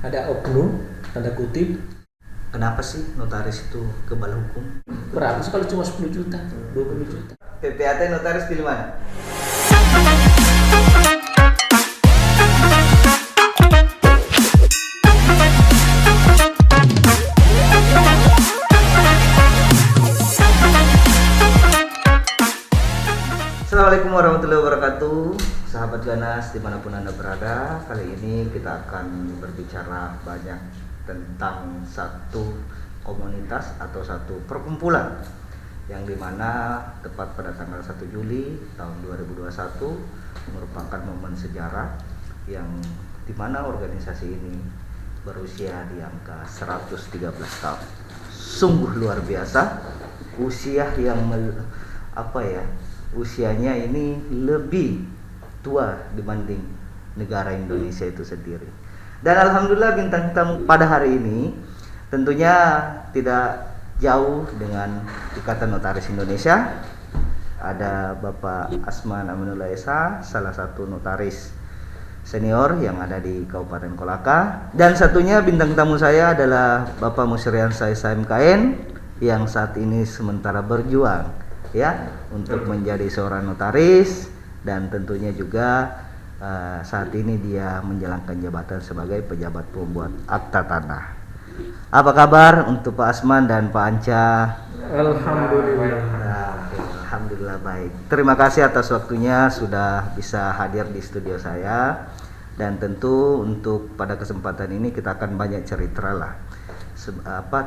ada oknum tanda kutip. Kenapa sih notaris itu kebal hukum? Berapa sih kalau cuma 10 juta, 20 juta? PPAT notaris pilih mana? Assalamualaikum warahmatullahi wabarakatuh, sahabat Ganas dimanapun Anda berada. Kali ini kita akan berbicara banyak tentang satu komunitas atau satu perkumpulan yang dimana tepat pada tanggal 1 Juli tahun 2021 merupakan momen sejarah yang dimana organisasi ini berusia di angka 113 tahun. Sungguh luar biasa, usia yang usianya ini lebih tua dibanding negara Indonesia itu sendiri. Dan alhamdulillah bintang tamu pada hari ini tentunya tidak jauh dengan Ikatan Notaris Indonesia. Ada Bapak Asman Aminullah Esa, salah satu notaris senior yang ada di Kabupaten Kolaka. Dan satunya bintang tamu saya adalah Bapak Musrian Saisa MKN yang saat ini sementara berjuang untuk menjadi seorang notaris, dan tentunya juga saat ini dia menjalankan jabatan sebagai pejabat pembuat akta tanah. Apa kabar untuk Pak Asman dan Pak Anca? Alhamdulillah baik. Terima kasih atas waktunya sudah bisa hadir di studio saya, dan tentu untuk pada kesempatan ini kita akan banyak cerita lah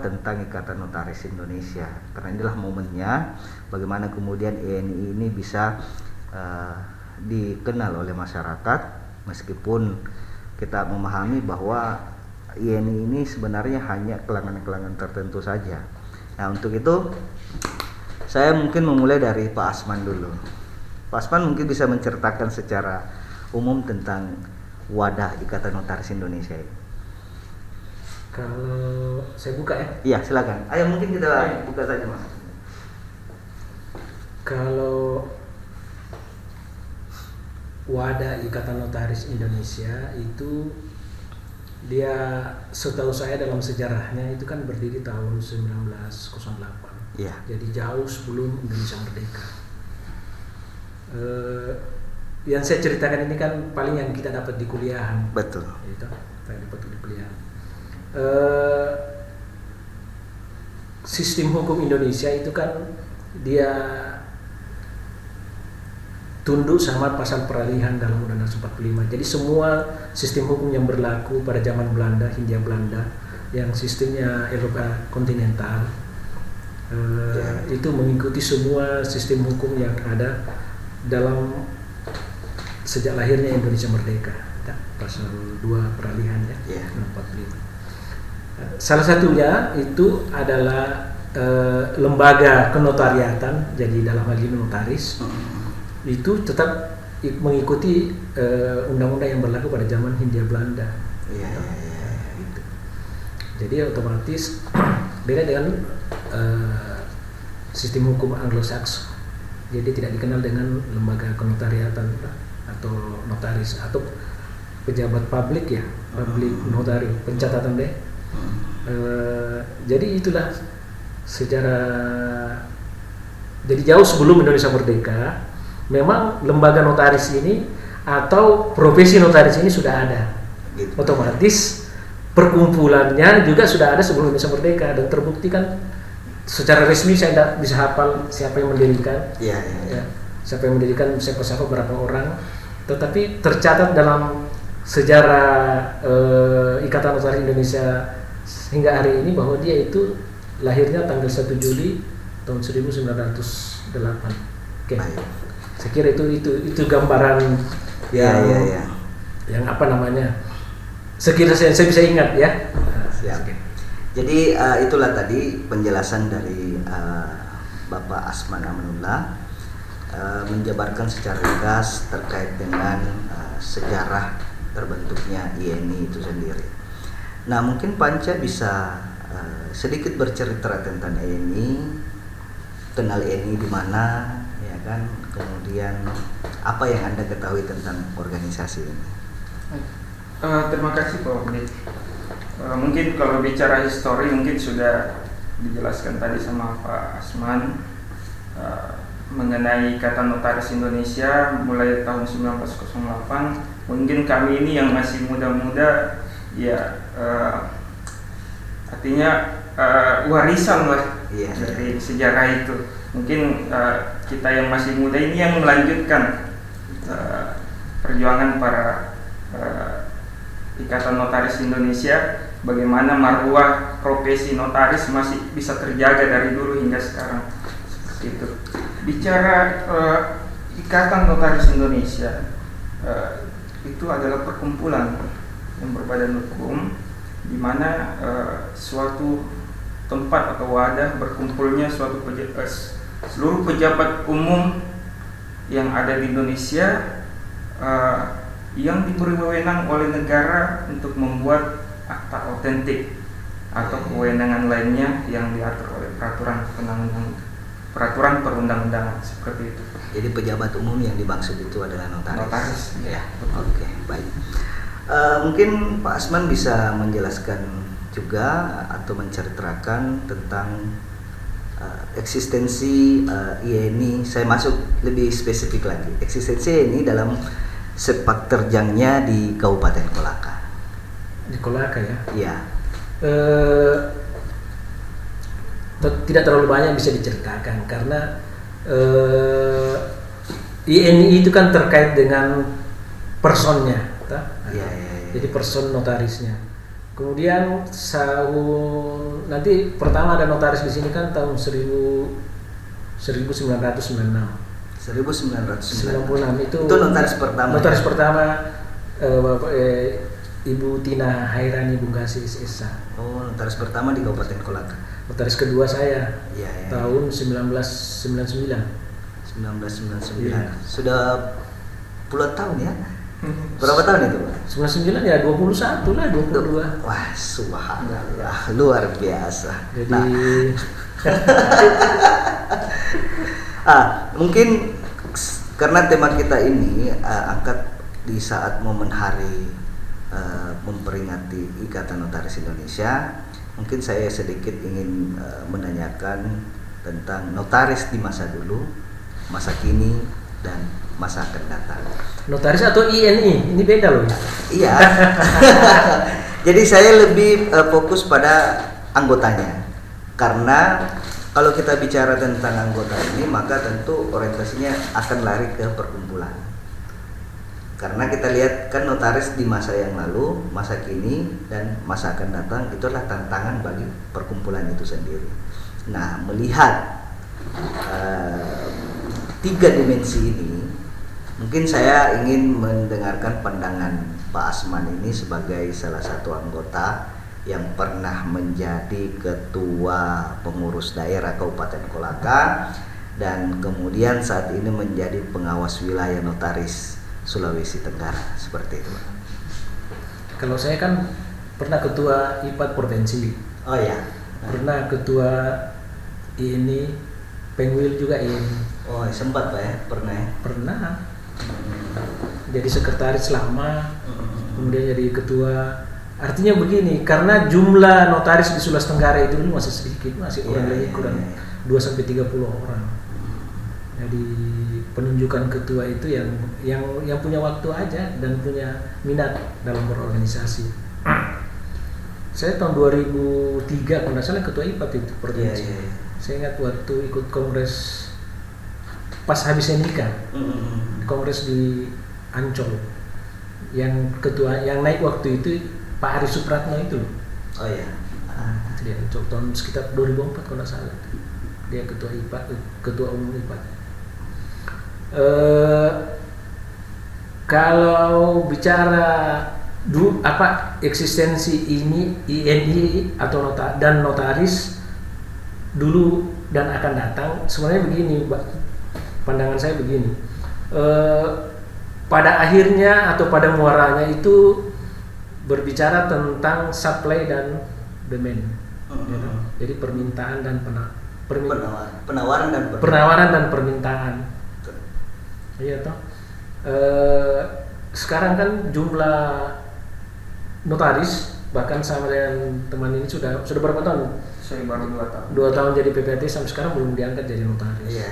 tentang Ikatan Notaris Indonesia, karena inilah momennya bagaimana kemudian INI ini bisa dikenal oleh masyarakat, meskipun kita memahami bahwa INI ini sebenarnya hanya kelangan-kelangan tertentu saja. Nah, untuk itu saya mungkin memulai dari Pak Asman dulu. Pak Asman mungkin bisa menceritakan secara umum tentang wadah Ikatan Notaris Indonesia ini. Kalau saya buka ya? Iya, silakan. Ayo mungkin kita buka saja, Mas. Kalau wadah Ikatan Notaris Indonesia itu dia, setahu saya dalam sejarahnya itu kan berdiri tahun 1908. Iya. Jadi jauh sebelum Indonesia merdeka. Yang saya ceritakan ini kan paling yang kita dapat di kuliahan. Betul. Itu saya dapat di kuliahan. Sistem hukum Indonesia itu kan dia tunduk sama pasal peralihan dalam Undang-Undang 45. Jadi semua sistem hukum yang berlaku pada zaman Belanda, Hindia Belanda, yang sistemnya Eropa kontinental, itu mengikuti semua sistem hukum yang ada dalam sejak lahirnya Indonesia merdeka. Pasal 2 peralihan ya, 45. Salah satunya itu adalah lembaga kenotariatan, jadi dalam hal ini notaris itu tetap mengikuti undang-undang yang berlaku pada zaman Hindia Belanda. Gitu. Jadi otomatis beda dengan sistem hukum Anglo-Saxon. Jadi tidak dikenal dengan lembaga kenotariatan atau notaris atau pejabat publik ya, public notary, pencatatan deh. Jadi itulah sejarah. Jadi jauh sebelum Indonesia merdeka, memang lembaga notaris ini atau profesi notaris ini sudah ada. Gitu. Otomatis perkumpulannya juga sudah ada sebelum Indonesia merdeka, dan terbukti kan secara resmi saya tidak bisa hafal siapa yang mendirikan. Ya, siapa yang mendirikan, siapa berapa orang, tetapi tercatat dalam sejarah Ikatan Notaris Indonesia hingga hari ini bahwa dia itu lahirnya tanggal 1 Juli tahun 1908. Oke. Saya kira itu gambaran yang apa namanya, sekiranya saya bisa ingat ya. Siap. Jadi itulah tadi penjelasan dari Bapak Asman Aminullah menjabarkan secara ringkas terkait dengan sejarah terbentuknya INI itu sendiri. Nah, mungkin Panca bisa sedikit bercerita tentang INI, kenal INI di mana, ya kan? Kemudian apa yang Anda ketahui tentang organisasi ini? Terima kasih Pak Menit. Mungkin kalau bicara histori mungkin sudah dijelaskan tadi sama Pak Asman mengenai Ikatan Notaris Indonesia mulai tahun 1908. Mungkin kami ini yang masih muda-muda ya artinya warisan lah dari sejarah itu. Mungkin kita yang masih muda ini yang melanjutkan perjuangan para Ikatan Notaris Indonesia, bagaimana marwah profesi notaris masih bisa terjaga dari dulu hingga sekarang, seperti itu. Bicara Ikatan Notaris Indonesia, itu adalah perkumpulan yang berbadan hukum, di mana suatu tempat atau wadah berkumpulnya seluruh pejabat umum yang ada di Indonesia yang diberi wewenang oleh negara untuk membuat akta otentik atau kewenangan lainnya yang diatur oleh peraturan perundang-undangan, seperti itu. Jadi pejabat umum yang dimaksud itu adalah notaris. Ya. Oke, baik. Mungkin Pak Asman bisa menjelaskan juga atau menceritakan tentang eksistensi IENI. Saya masuk lebih spesifik lagi. Eksistensi IENI dalam sepak terjangnya di Kabupaten Kolaka. Di Kolaka ya? Iya. Tidak terlalu banyak bisa diceritakan karena INI itu kan terkait dengan personnya, ya. Jadi person notarisnya. Kemudian nanti pertama ada notaris di sini kan tahun 1996. 1996 itu notaris pertama. Notaris pertama Bapak Ibu Tina Hairani Bungkasi SSA. Oh, notaris pertama di Kabupaten Kolaka. Notaris kedua saya tahun 1999. Ya. Sudah puluhan tahun ya? Berapa tahun itu, Pak? 99 ya 21 lah, 22. Wah, subhanallah, luar biasa. Jadi mungkin karena tema kita ini angkat di saat momen hari memperingati Ikatan Notaris Indonesia, mungkin saya sedikit ingin menanyakan tentang notaris di masa dulu, masa kini, dan masa akan datang. Notaris atau INI? Ini beda loh. Iya. Jadi saya lebih fokus pada anggotanya. Karena kalau kita bicara tentang anggota ini, maka tentu orientasinya akan lari ke perkumpulan. Karena kita lihat kan notaris di masa yang lalu, masa kini, dan masa akan datang itu adalah tantangan bagi perkumpulan itu sendiri. Nah, melihat tiga dimensi ini, mungkin saya ingin mendengarkan pandangan Pak Asman ini sebagai salah satu anggota yang pernah menjadi ketua pengurus daerah Kabupaten Kolaka dan kemudian saat ini menjadi pengawas wilayah notaris Sulawesi Tenggara, seperti itu. Kalau saya kan pernah ketua IPAT provinsi. Oh ya. Pernah ketua ini Pengwil juga ini. Oh, sempat Pak ya, pernah ya? Pernah. Jadi sekretaris lama, kemudian jadi ketua. Artinya begini, karena jumlah notaris di Sulawesi Tenggara itu dulu masih sedikit, masih kurang 2-30 orang. Jadi penunjukan ketua itu yang punya waktu aja dan punya minat dalam berorganisasi. Saya tahun 2003 kalau nggak salah ketua IPAT itu provinsi. Saya ingat waktu ikut kongres pas habis nikah, kongres di Ancol, yang ketua yang naik waktu itu Pak Ari Supratno itu. Oh iya. Itu dia Ancol tahun sekitar 2004 kalau nggak salah. Dia ketua IPAT, ketua umum IPAT. Kalau bicara eksistensi INI atau notaris dulu dan akan datang, sebenarnya begini, pandangan saya begini. Pada akhirnya atau pada muaranya itu berbicara tentang supply dan demand. Jadi permintaan dan penawaran dan permintaan. Iya toh. Sekarang kan jumlah notaris bahkan sama dengan teman ini sudah berapa tahun? Saya baru 2 tahun. 2 tahun jadi PPT sampai sekarang belum diangkat jadi notaris. Iya.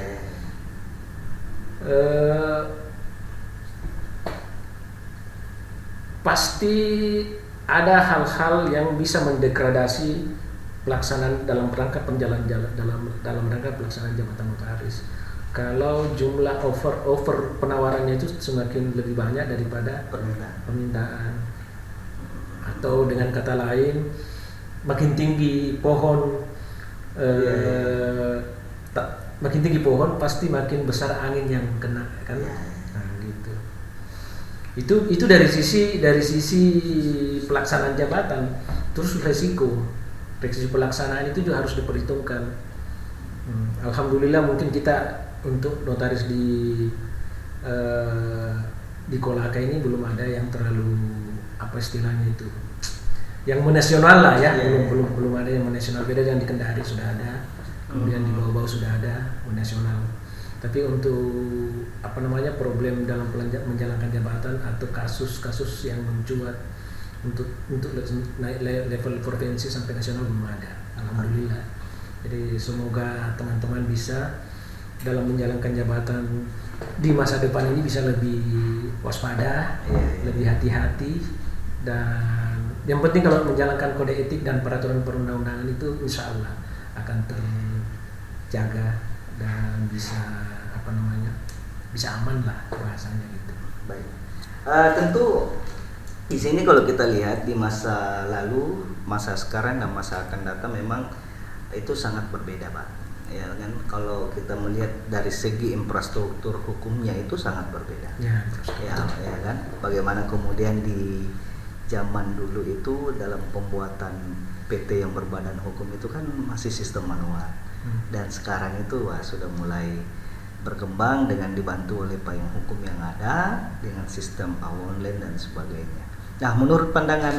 Pasti ada hal-hal yang bisa mendegradasi pelaksanaan dalam rangka dalam rangka pelaksanaan jabatan notaris. Kalau jumlah over penawarannya itu semakin lebih banyak daripada permintaan, atau dengan kata lain makin tinggi pohon makin tinggi pohon pasti makin besar angin yang kena, kan? Nah, gitu. Itu dari sisi pelaksanaan jabatan. Terus resiko pelaksanaan itu juga harus diperhitungkan. Alhamdulillah mungkin kita untuk notaris di Kolaka ini belum ada yang terlalu apa istilahnya itu, yang menasional lah ya. Belum ada yang menasional. Beda yang di Kendari sudah ada, kemudian di Bau-Bau sudah ada menasional. Tapi untuk problem dalam menjalankan jabatan atau kasus-kasus yang mencuat untuk naik level provinsi sampai nasional belum ada, alhamdulillah. Jadi semoga teman-teman bisa dalam menjalankan jabatan di masa depan ini bisa lebih waspada, lebih hati-hati, dan yang penting kalau menjalankan kode etik dan peraturan perundang-undangan itu insya Allah akan terjaga dan bisa bisa aman lah bahasanya gitu. Baik. Tentu di sini kalau kita lihat di masa lalu, masa sekarang dan masa akan datang memang itu sangat berbeda, Pak. Ya kan, kalau kita melihat dari segi infrastruktur hukumnya itu sangat berbeda. Ya kan. Bagaimana kemudian di zaman dulu itu dalam pembuatan PT yang berbadan hukum itu kan masih sistem manual. Dan sekarang itu sudah mulai berkembang dengan dibantu oleh payung hukum yang ada dengan sistem online dan sebagainya. Nah, menurut pandangan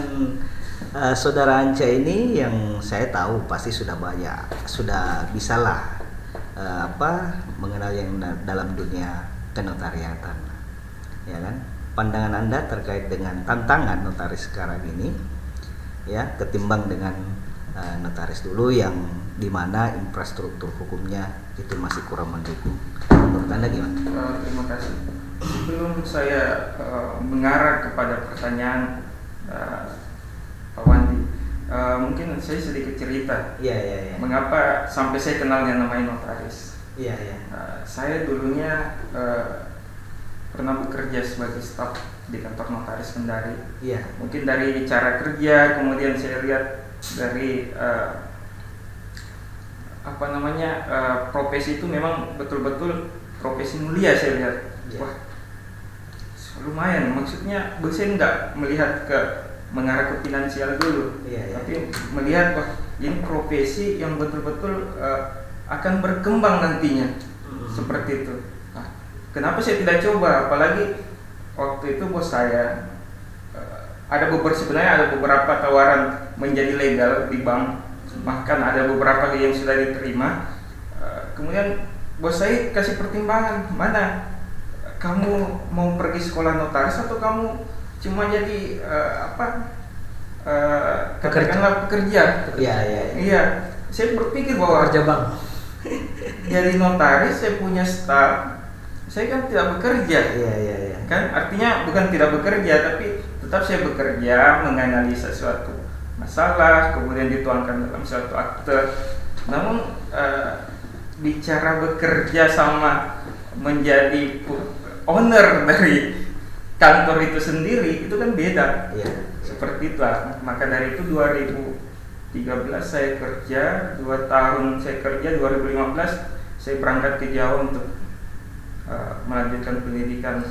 Saudara Anca ini, yang saya tahu pasti sudah bisalah mengenal yang dalam dunia kenotariatan, ya kan? Pandangan Anda terkait dengan tantangan notaris sekarang ini, ya, ketimbang dengan notaris dulu yang dimana infrastruktur hukumnya itu masih kurang mendukung. Menurut Anda gimana? Terima kasih. Sebelum saya mengarah kepada pertanyaan Pak Wandi, mungkin saya sedikit cerita. Iya. Mengapa sampai saya kenal yang namanya notaris? Iya. Saya dulunya pernah bekerja sebagai staf di kantor notaris Kendari. Iya. Mungkin dari cara kerja, kemudian saya lihat dari profesi itu memang betul-betul profesi mulia. Saya lihat, wah, lumayan. Maksudnya saya nggak melihat mengarah ke finansial dulu, tapi melihat wah, ini profesi yang betul-betul akan berkembang nantinya, seperti itu. Nah, kenapa saya tidak coba? Apalagi waktu itu bos saya sebenarnya ada beberapa tawaran menjadi legal di bank, bahkan ada beberapa yang sudah diterima. Kemudian bos saya kasih pertimbangan, mana kamu mau pergi sekolah notaris atau kamu cuma jadi katakanlah pekerja. Iya. Saya berpikir bahwa kerja bank. Jadi notaris saya punya staf, saya kan tidak bekerja. Iya. Kan artinya bukan tidak bekerja, tapi tetap saya bekerja menganalisa suatu masalah, kemudian dituangkan dalam suatu akte. Namun bicara bekerja sama menjadi owner dari kantor itu sendiri itu kan beda. Seperti itulah. Maka dari itu 2013 saya kerja, 2 tahun saya kerja, 2015 saya berangkat ke Jawa untuk melanjutkan pendidikan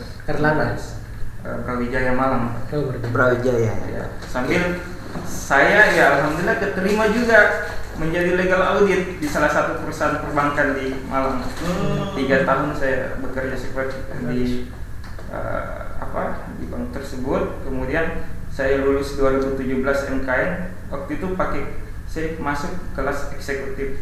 Brawijaya Malang. Brawijaya. Ya. Sambil saya alhamdulillah keterima juga menjadi legal audit di salah satu perusahaan perbankan di Malang. 3 tahun saya bekerja seperti di bank tersebut. Kemudian saya lulus 2017 MKN. Waktu itu saya masuk kelas eksekutif.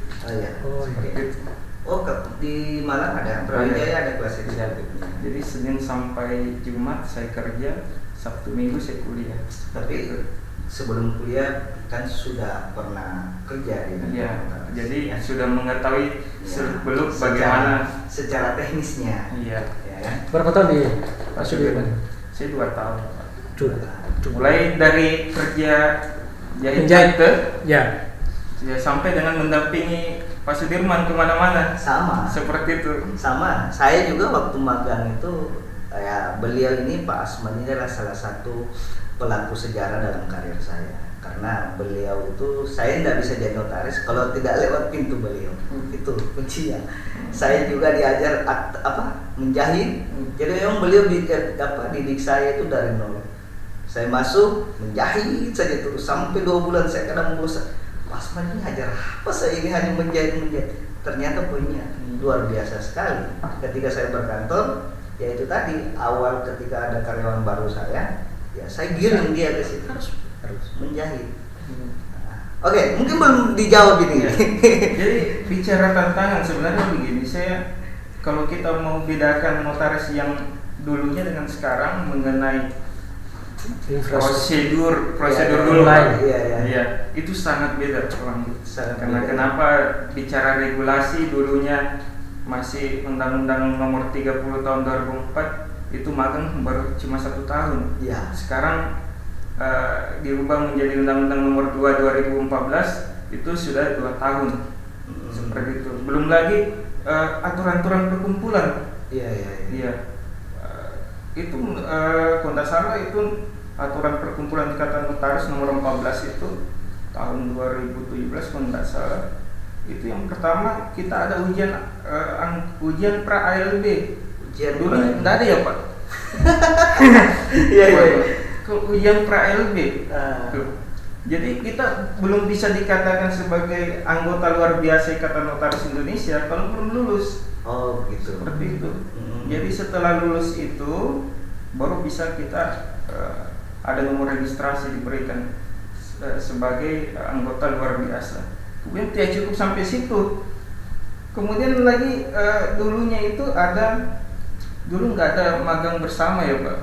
Di Malang ada Brawijaya ada kelas eksekutif. Jadi Senin sampai Jumat saya kerja, Sabtu Minggu saya kuliah. Tapi sebelum kuliah kan sudah pernah kerja di Iya, jadi sudah mengetahui seluk-beluk bagaimana secara teknisnya. Iya. Ya kan? Berapa tahun di Pak Sudirman? Saya 2 tahun. Mulai Mulai dari kerja menjahit jahit ya. ya sampai dengan mendampingi Pak Sudirman kemana-mana. Sama. Seperti itu. Sama. Saya juga waktu magang itu ya beliau ini Pak Asman ini adalah salah satu pelaku sejarah dalam karir saya. Karena beliau itu saya tidak bisa jadi notaris kalau tidak lewat pintu beliau. Itu kuncinya. Saya juga diajar menjahit. Jadi memang beliau didik saya itu dari nol. Saya masuk menjahit saja terus sampai 2 bulan saya kadang bosan. Mas Man ini ajar apa saya ini hanya menjahit. Ternyata punya luar biasa sekali. Ketika saya berkantor, ya itu tadi awal ketika ada karyawan baru saya, ya saya giring dia ke situ harus menjahit. Oke, mungkin belum dijawab ini. Ya. Jadi bicara tantangan sebenarnya begini, saya kalau kita mau bedakan notaris yang dulunya dengan sekarang mengenai prosedur dulu, iya, itu sangat beda karena kenapa bicara regulasi dulunya masih Undang-Undang Nomor 30 Tahun 2004 itu magang baru cuma 1 tahun. Ya. Sekarang dirubah menjadi Undang-Undang Nomor 2 2014 itu sudah 2 tahun. Seperti itu. Belum lagi aturan-aturan perkumpulan. Iya. Itu kalau tidak salah itu aturan perkumpulan Ikatan Notaris nomor 14 itu tahun 2017 kalau tidak salah. Itu yang pertama kita ada ujian pra ALB. Dulu tidak ada ya Pak. Iya. Ujian pra ALB. Jadi kita belum bisa dikatakan sebagai anggota luar biasa Ikatan Notaris Indonesia kalau belum lulus. Oh gitu. Seperti itu. Jadi setelah lulus itu baru bisa kita ada nomor registrasi diberikan sebagai anggota luar biasa. Kemudian tidak cukup sampai situ. Kemudian lagi dulunya itu dulu nggak ada magang bersama ya Pak.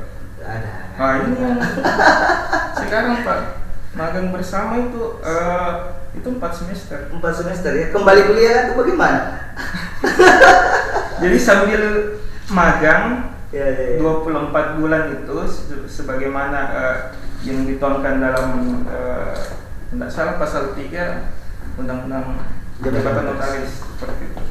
Ada. Nah ini yang sekarang Pak magang bersama itu 4 semester. 4 semester ya. Kembali kuliah atau bagaimana? Jadi sambil magang 24 bulan itu sebagaimana yang dituangkan dalam tidak salah pasal 3 Undang-Undang Jabatan Notaris seperti itu.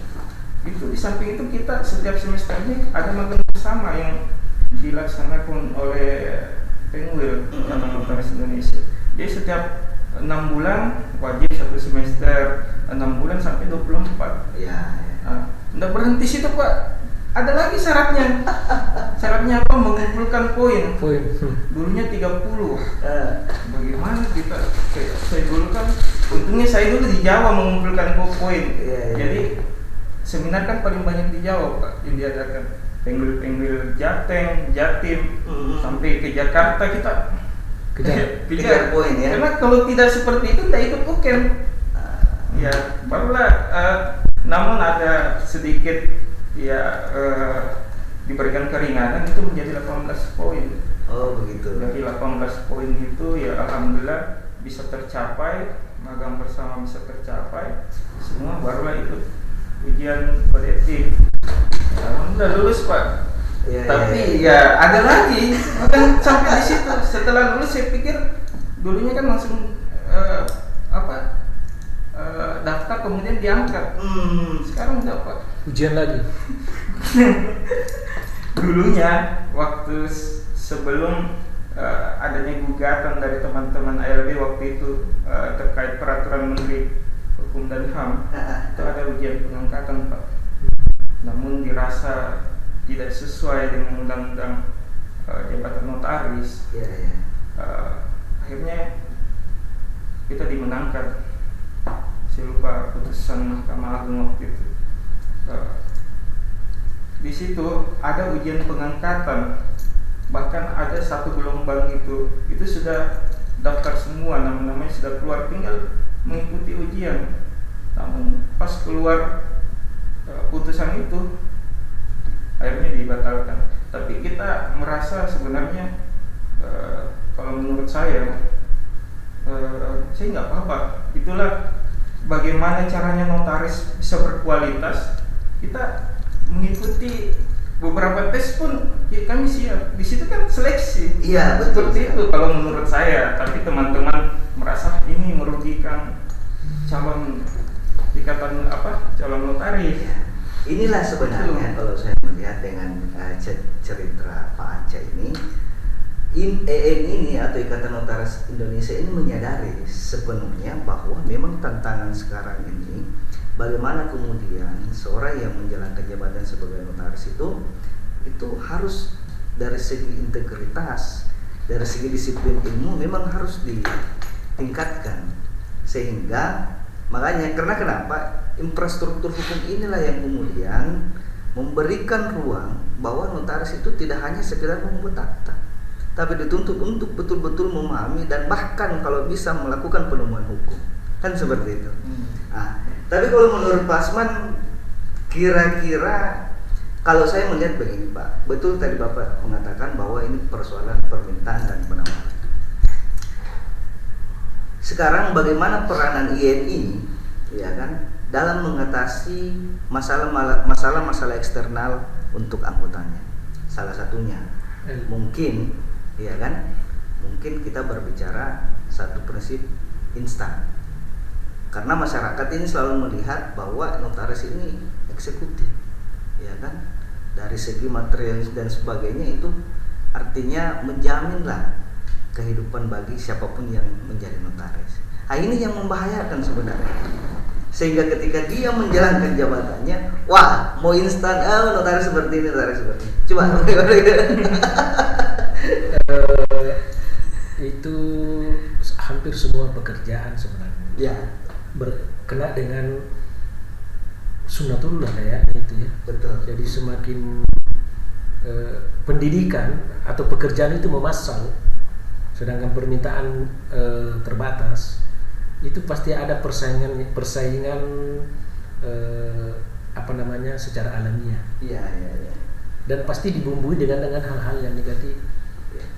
Itu di samping itu kita setiap semesternya ada magang bersama yang dilaksanakan oleh Penwil Ikatan Notaris Indonesia. Jadi setiap 6 bulan wajib 1 semester, 6 bulan sampai 24. Nah, tidak berhenti situ Pak. Ada lagi syaratnya. Syaratnya apa? Mengumpulkan poin. Dulunya 30. Bagaimana kita? Saya dulu kan, untungnya saya dulu di Jawa mengumpulkan poin. Jadi seminar kan paling banyak di Jawa Pak yang diadakan. Penggil Jateng, Jatim, sampai ke Jakarta kita kejar poin ya. Karena kalau tidak seperti itu tidak ikut UKM. Ya, barulah. Namun ada sedikit diberikan keringanan itu menjadi 18 poin. Oh begitu. Dari 18 poin itu ya alhamdulillah bisa tercapai, magang bersama bisa tercapai, semua barulah ikut ujian kode etik. Alhamdulillah lulus Pak. Tapi ada lagi, bukan sampai di situ. Setelah lulus saya pikir dulunya kan langsung daftar kemudian diangkat. Sekarang enggak Pak. Ujian lagi. Dulunya waktu sebelum adanya gugatan dari teman-teman ALB waktu itu terkait peraturan Menteri Hukum dan HAM itu ada ujian pengangkatan Pak. Namun dirasa tidak sesuai dengan undang-undang jabatan notaris. Akhirnya kita dimenangkan. Saya lupa putusan Mahkamah Agung waktu itu. Di situ ada ujian pengangkatan, bahkan ada 1 gelombang itu sudah daftar semua, namanya sudah keluar, tinggal mengikuti ujian. Namun pas keluar putusan itu akhirnya dibatalkan. Tapi kita merasa sebenarnya kalau menurut saya saya nggak apa-apa. Itulah bagaimana caranya notaris bisa berkualitas. Kita mengikuti beberapa tes pun ya kami siap. Di situ kan seleksi. Iya, betul. Seperti itu kalau menurut saya. Tapi teman-teman merasa ini merugikan calon calon notaris. Inilah sebenarnya kalau saya melihat dengan cerita Pak Anca ini, EN ini atau Ikatan Notaris Indonesia ini menyadari sepenuhnya bahwa memang tantangan sekarang ini bagaimana kemudian seorang yang menjalankan jabatan sebagai notaris itu harus dari segi integritas, dari segi disiplin ilmu memang harus ditingkatkan. Sehingga makanya karena kenapa infrastruktur hukum inilah yang kemudian memberikan ruang bahwa notaris itu tidak hanya sekedar membuat akta, tapi dituntut untuk betul-betul memahami dan bahkan kalau bisa melakukan penemuan hukum, kan seperti itu. Tapi kalau menurut Pak Asman, kira-kira kalau saya melihat begini Pak, betul tadi Bapak mengatakan bahwa ini persoalan permintaan dan penawaran. Sekarang bagaimana peranan INI, ya kan, dalam mengatasi masalah-masalah eksternal untuk anggotanya? Salah satunya mungkin, ya kan, mungkin kita berbicara satu prinsip instan. Karena masyarakat ini selalu melihat bahwa notaris ini eksekutif, ya kan, dari segi material dan sebagainya itu artinya menjaminlah kehidupan bagi siapapun yang menjadi notaris. Nah, ini yang membahayakan sebenarnya. Sehingga ketika dia menjalankan jabatannya, wah, mau instan, notaris seperti ini, notaris seperti ini. Coba itu hampir semua pekerjaan sebenarnya. Ya, berkena dengan sunnatullah kayaknya itu ya. betul. Jadi semakin pendidikan atau pekerjaan itu memassal, sedangkan permintaan terbatas, itu pasti ada persaingan secara alamiah. Iya. Dan pasti dibumbui dengan hal-hal yang negatif.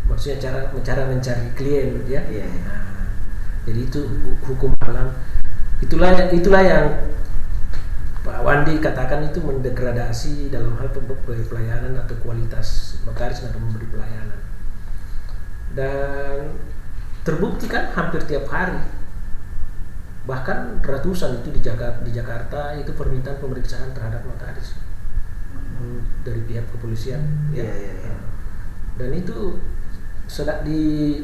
Maksudnya cara mencari klien, ya. Iya. Nah, jadi itu hukum alam. Itulah yang Pak Wandi katakan itu mendegradasi dalam hal pelayanan atau kualitas notaris dalam memberi pelayanan. Dan terbukti kan hampir tiap hari, bahkan ratusan itu di Jakarta itu permintaan pemeriksaan terhadap notaris dari pihak kepolisian. Iya. Dan itu sedang di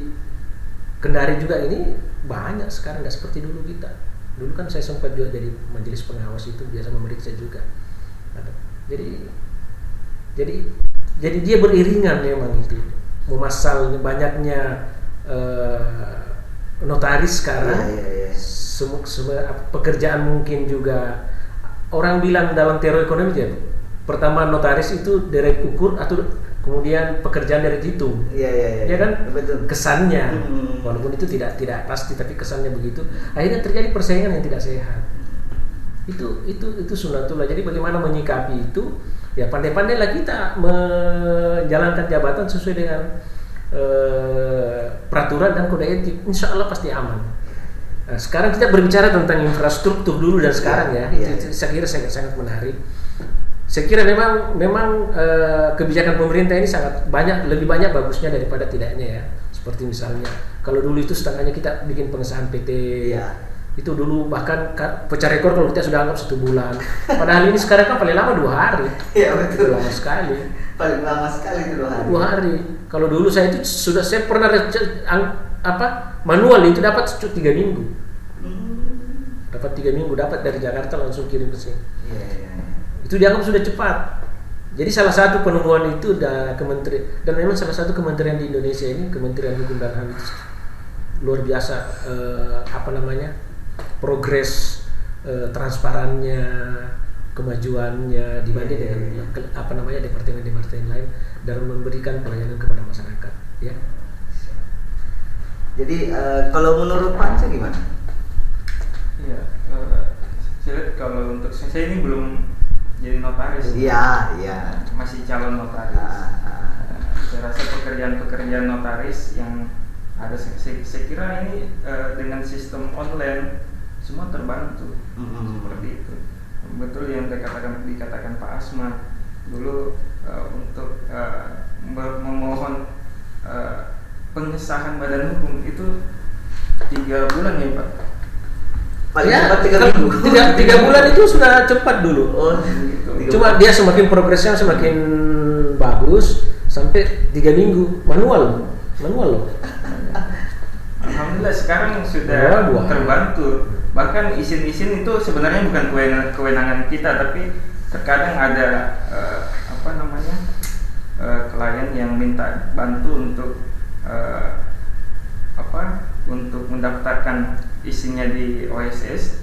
Kendari juga ini banyak sekarang, nggak seperti dulu kita. Dulu kan saya sempat juga jadi majelis pengawas itu biasa memeriksa juga. Jadi dia beriringan memang itu. Memassal banyaknya notaris sekarang. Iya. Pekerjaan mungkin juga orang bilang dalam teori ekonomi ya, pertama notaris itu direct ukur atau kemudian pekerjaan direct hitung. Iya. Ya kan? Betul. Kesannya, walaupun itu tidak pasti, tapi kesannya begitu. Akhirnya terjadi persaingan yang tidak sehat. Itu sunnatullah. Jadi bagaimana menyikapi itu? Ya pandai-pandailah kita menjalankan jabatan sesuai dengan peraturan dan kode etik. Insya Allah pasti aman. Nah, sekarang kita berbicara tentang infrastruktur dulu dan sekarang ya. Itu saya kira sangat menarik. Saya kira memang kebijakan pemerintah ini lebih banyak bagusnya daripada tidaknya ya. Seperti misalnya kalau dulu itu setengahnya kita bikin pengesahan PT, itu dulu bahkan pecah rekor kalau kita sudah anggap 1 bulan. Padahal ini sekarang kan paling lama 2 hari. Iya betul. Lama sekali. Paling lama sekali itu 2 hari. 2 hari. Kalau dulu saya pernah manual itu dapat 3 minggu. Dapat 3 minggu dapat dari Jakarta langsung kirim ke sini. Iya. Itu dianggap sudah cepat. Jadi salah satu penemuan itu kementerian, dan memang salah satu kementerian di Indonesia ini, Kementerian Hukum dan HAM, itu luar biasa progres transparannya, kemajuannya dibanding dengan departemen-departemen lain dalam memberikan pelayanan kepada masyarakat, ya. Jadi kalau menurut Pak Anca gimana? Iya, saya lihat kalau untuk saya ini belum jadi notaris. Iya. Masih calon notaris. Saya rasa pekerjaan notaris yang ada saya kira ini dengan sistem online semua terbantu seperti itu. Betul yang dikatakan Pak Asman dulu untuk memohon pengesahan badan hukum itu 3 bulan ya Pak. Paling Ya, cepat 3 kalau minggu. 3 bulan itu sudah cepat dulu. Oh, gitu. Cuma dia semakin progresnya semakin bagus sampai 3 minggu manual loh. Alhamdulillah sekarang sudah terbantu. Bahkan izin-izin itu sebenarnya bukan kewenangan kita, tapi terkadang ada klien yang minta bantu untuk untuk mendaftarkan isinya di OSS,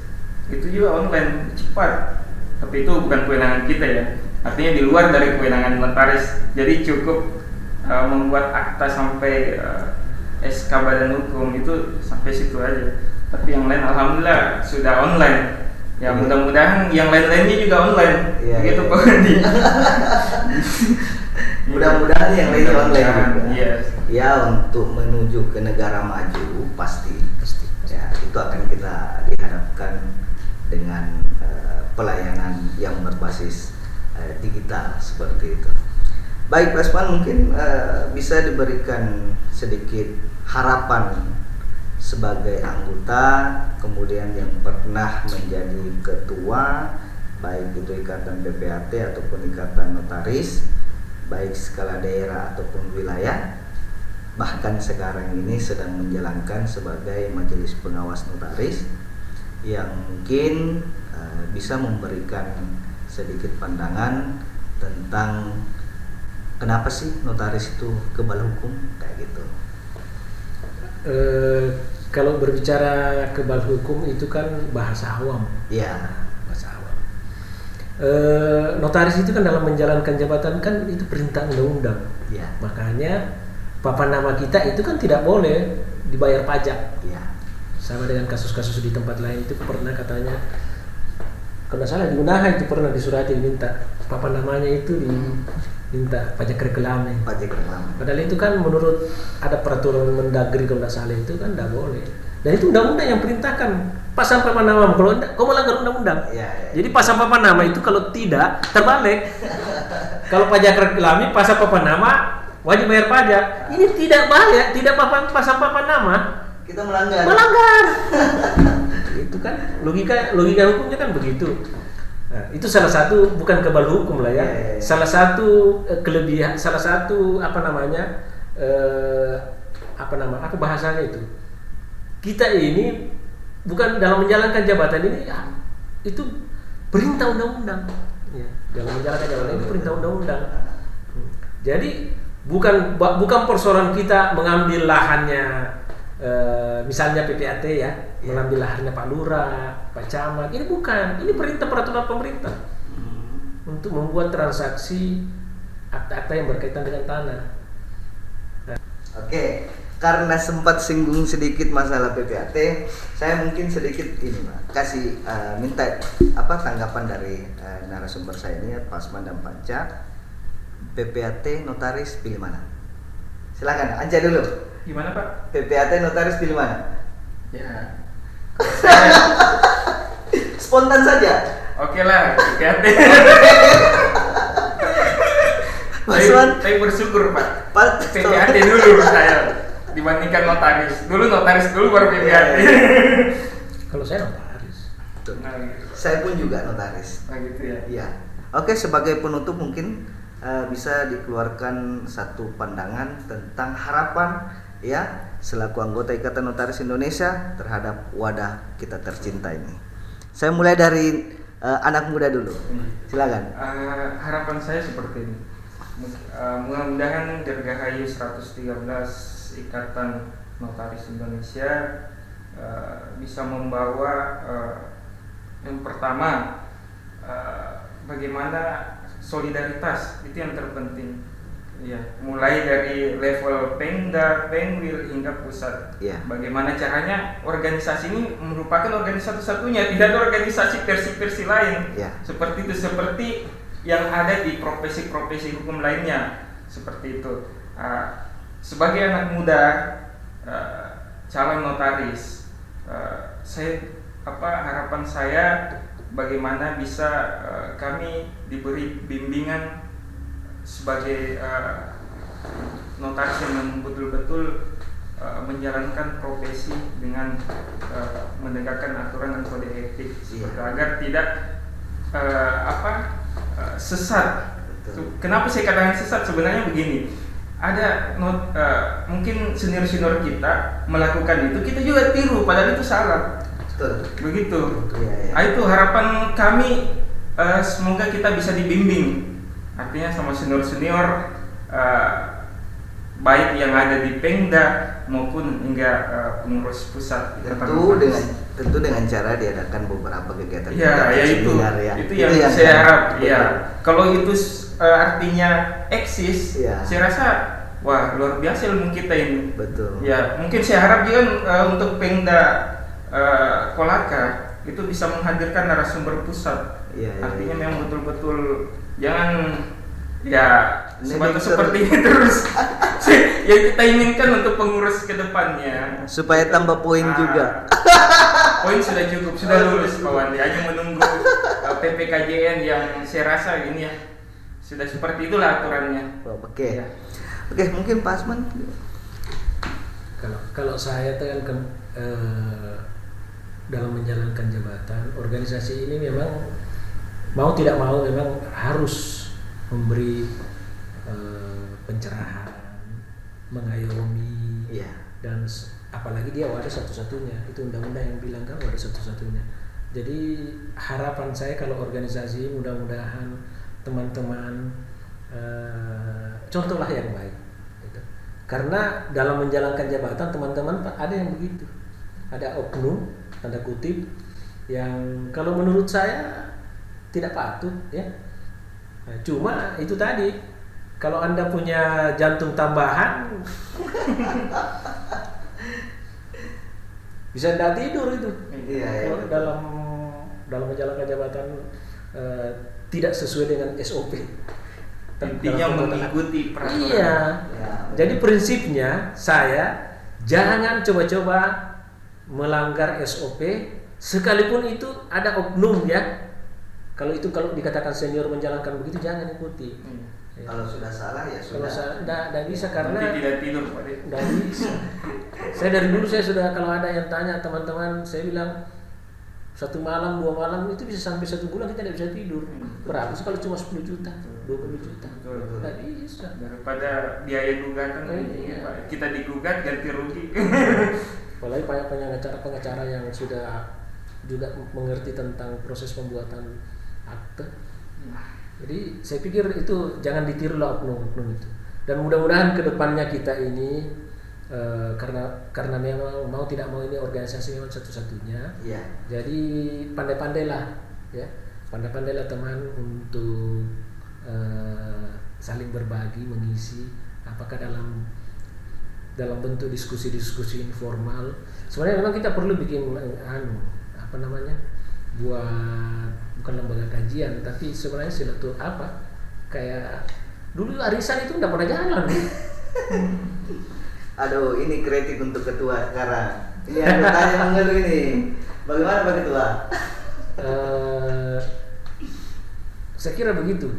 itu juga online cepat. Tapi itu bukan kewenangan kita ya. Artinya di luar dari kewenangan notaris. Jadi cukup membuat akta sampai SK badan hukum itu sampai situ aja. Tapi yang lain alhamdulillah sudah online. Ya mudah-mudahan yang lain-lainnya juga online. Begitu Pak Andi. Mudah-mudahan yang lainnya online juga. Yes. Ya, untuk menuju ke negara maju pasti. Ya, itu akan kita diharapkan dengan pelayanan yang berbasis digital seperti itu. Baik, Pak Asman, mungkin bisa diberikan sedikit harapan sebagai anggota, kemudian yang pernah menjadi ketua, baik itu ikatan PPAT ataupun ikatan notaris, baik skala daerah ataupun wilayah, bahkan sekarang ini sedang menjalankan sebagai majelis pengawas notaris, yang mungkin bisa memberikan sedikit pandangan tentang kenapa sih notaris itu kebal hukum kayak gitu. Kalau berbicara kebal hukum itu kan bahasa awam. Ya, bahasa awam. Notaris itu kan dalam menjalankan jabatan kan itu perintah undang-undang. Ya. Makanya papan nama kita itu kan tidak boleh dibayar pajak. Ya. Sama dengan kasus-kasus di tempat lain itu pernah katanya, kalau salah di Unaha itu pernah disurati diminta papan namanya itu diminta pajak reklame. Pajak reklame. Padahal itu kan menurut ada peraturan Mendagri kalau tidak salah itu kan tidak boleh. Dan itu undang-undang yang perintahkan pasang papan nama. Kalau tidak, kau melanggar undang-undang. Ya. Jadi pasang papan nama itu kalau tidak terbalik. Kalau pajak reklame pasang papan nama wajib bayar pajak. Ini tidak bayar, tidak pasang papan nama. Kita melanggar. Itu kan logika hukumnya kan begitu. Nah, itu salah satu bukan kebal hukum lah ya. Salah satu kelebihan, salah satu apa bahasanya itu. Kita ini bukan dalam menjalankan jabatan ini itu perintah undang-undang. Ya, dalam menjalankan jabatan itu perintah undang-undang. Jadi bukan persoalan kita mengambil lahannya. Misalnya PPAT ya, mengambil lahannya Pak Lurah, Pak Camat, ini bukan, ini perintah peraturan pemerintah untuk membuat transaksi akta-akta yang berkaitan dengan tanah. Oke, karena sempat singgung sedikit masalah PPAT, saya mungkin sedikit ini Pak, kasih minta tanggapan dari narasumber saya ini, Pak Asman dan Panca. PPAT notaris pilih mana? Silakan, Anca dulu. Gimana Pak? PPAT notaris pilih mana? Ya. Spontan saja. Oke lah, PPAT. Saya bersyukur Pak. PPAT dulu saya dibandingkan notaris. Notaris dulu baru PPAT. Kalau saya notaris. Saya pun juga notaris. Nah gitu ya. Iya. Oke, sebagai penutup mungkin bisa dikeluarkan satu pandangan tentang harapan ya selaku anggota Ikatan Notaris Indonesia terhadap wadah kita tercinta ini. Saya mulai dari anak muda dulu. Silakan. Harapan saya seperti ini. Mudah-mudahan Dirgahayu 113 Ikatan Notaris Indonesia bisa membawa yang pertama bagaimana solidaritas itu yang terpenting. Ya, mulai dari level Pemda, Pemwil hingga pusat. Ya. Bagaimana caranya organisasi ini merupakan organisasi satu-satunya, tidak ada organisasi versi-versi lain. Ya. Seperti itu, seperti yang ada di profesi-profesi hukum lainnya. Seperti itu. Sebagai anak muda, calon notaris. Harapan saya bagaimana bisa kami diberi bimbingan sebagai notaris yang betul-betul menjalankan profesi dengan menegakkan aturan dan kode etik agar tidak sesat. Kenapa saya katakan sesat? Sebenarnya begini, ada mungkin senior kita melakukan itu, kita juga tiru, padahal itu salah. Begitu. Itu harapan kami, semoga kita bisa dibimbing, artinya sama senior baik yang ada di Pemda maupun hingga pengurus pusat. Tentu dengan cara diadakan beberapa kegiatan. Ya, seminar, itu yang saya harap. Ya, kalau itu artinya eksis, saya rasa wah luar biasa ilmu kita ini. Betul. Ya, mungkin saya harap juga untuk Pemda Kolaka itu bisa menghadirkan narasumber pusat. Artinya memang betul-betul jangan seperti ini terus. Yang kita inginkan untuk pengurus kedepannya supaya tambah poin juga. Poin sudah cukup, sudah lulus Pak Wandi, hanya menunggu PPKJN yang saya rasa ini sudah seperti itulah aturannya. Oke, mungkin Pak Asman. Kalau saya tekankan dalam menjalankan jabatan organisasi ini memang mau tidak mau memang harus memberi pencerahan, mengayomi, dan apalagi dia wadah satu-satunya, itu undang-undang yang bilang kan wadah satu-satunya. Jadi harapan saya kalau organisasi mudah-mudahan teman-teman contohlah yang baik gitu. Karena dalam menjalankan jabatan teman-teman ada yang begitu, ada oknum tanda kutip yang kalau menurut saya tidak patut ya. Nah, cuma itu tadi, kalau Anda punya jantung tambahan bisa tidak tidur itu. Kalau dalam menjalankan jabatan tidak sesuai dengan SOP. Intinya mengikuti peraturan. Iya. Jadi prinsipnya saya jangan coba-coba melanggar SOP sekalipun itu ada oknum ya. Kalau dikatakan senior menjalankan begitu jangan ikuti. Ya. Kalau sudah salah ya sudah. Kalau salah tidak bisa karena nanti tidak tidur Pak. Tidak bisa. Saya dari dulu saya sudah, kalau ada yang tanya teman-teman, saya bilang 1 malam 2 malam itu bisa sampai 1 bulan kita tidak bisa tidur. Berapa sih kalau cuma 10 juta, 20 juta? Tidak bisa. Daripada biaya gugatan kita digugat ganti rugi. Apalagi pengacara yang sudah juga mengerti tentang proses pembuatan akte. Jadi saya pikir itu jangan ditiru lah oknum-oknum itu. Dan mudah-mudahan kedepannya kita ini karena memang mau tidak mau ini organisasi memang satu-satunya. Jadi pandai-pandailah ya, pandai-pandailah teman untuk saling berbagi, mengisi. Apakah dalam bentuk diskusi-diskusi informal. Sebenarnya memang kita perlu bikin bukan lembaga kajian, tapi sebenarnya kayak dulu arisan itu tidak pernah jalan. Aduh, ini kritik untuk ketua sekarang. Ini aku tanya mengeluh ini. Bagaimana Pak Ketua? Saya kira begitu.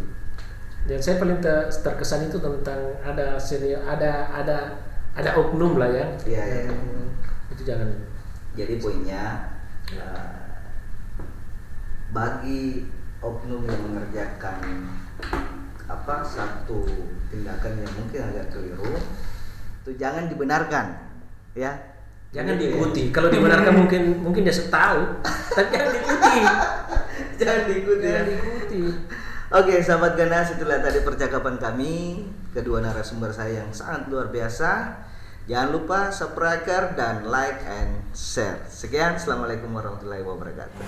Yang saya paling terkesan itu tentang ada senior, ada oknum lah ya. Itu jangan. Jadi poinnya bagi oknum yang mengerjakan satu tindakan yang mungkin agak keliru, itu jangan dibenarkan, ya. Jangan diikuti. Kalau dibenarkan mungkin dia tahu, tapi jangan diikuti. Jangan diikuti. Oke, sahabat Ganas, itulah tadi percakapan kami kedua narasumber saya yang sangat luar biasa. Jangan lupa subscribe dan like and share. Sekian, assalamualaikum warahmatullahi wabarakatuh.